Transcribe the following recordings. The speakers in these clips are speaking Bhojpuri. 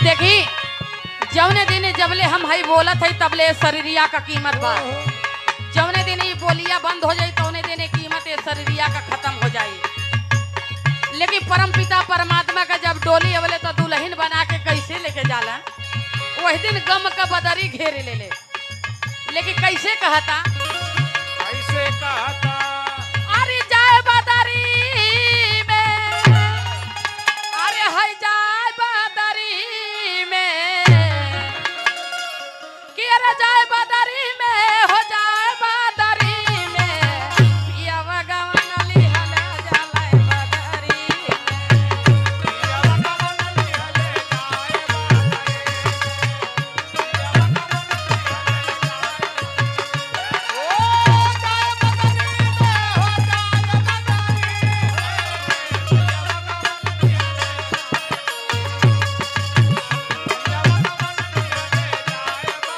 देखी जौने दिन जबले हम हई बोलत है तबले शरीरिया का कीमत बा। जौने दिन ये बोलिया बंद हो जाई तौने दिन ये कीमत ये शरीरिया का खत्म हो जाई। लेकिन परमपिता परमात्मा का जब डोली अवले तो दुल्हन बना के कैसे लेके जाला, वही दिन गम का बदरी घेर ले ले। लेकिन कैसे कहता, कैसे कहता अरे जाए बदरी में, अरे है जाए बदरी में, कि अरे जाए बदरी में, हो जाए बदरी में, पियावा गवन लिहला जाला बदरी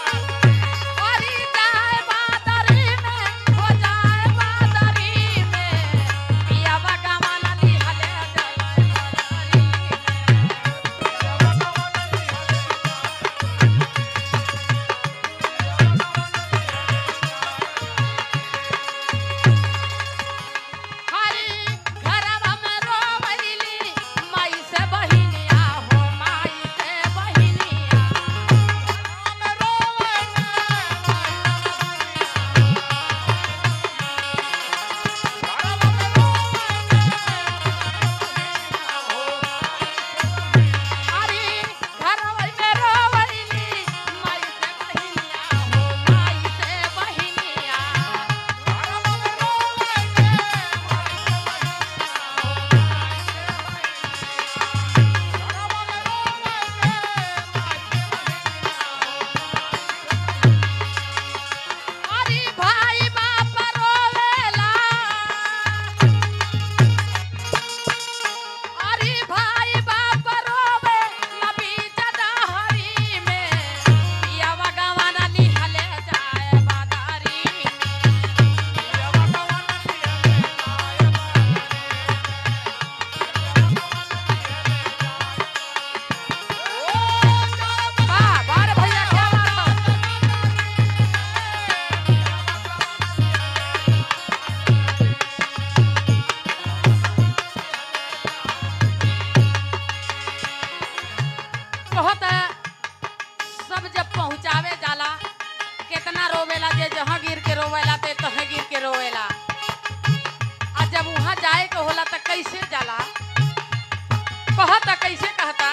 अरे जाए बदरी में, हो जाए बदरी में, पियावा गवन लिहला जाला बदरी हरी घरवा में रोवैली माई से बहिनिया हो, माई से बहिनिया अरे घरवा में रोवैली माई से बहिनिया हो, माई से बहिनिया अरे भाई बाप रोवेला, अरे भाई बाप रोवे नबी जदहरी में, पियावा गवन लिहले जाए बदरी वाह वाह रे भैया क्या बात है। बहुत सब जब पहुँचावे जाला कितना रोवेला, जे जहाँ गिर के रोवेला ते तहाँ गिर के रोवेला। आ जब वहाँ जाए के होला त कैसे जाला, कहता कैसे कहता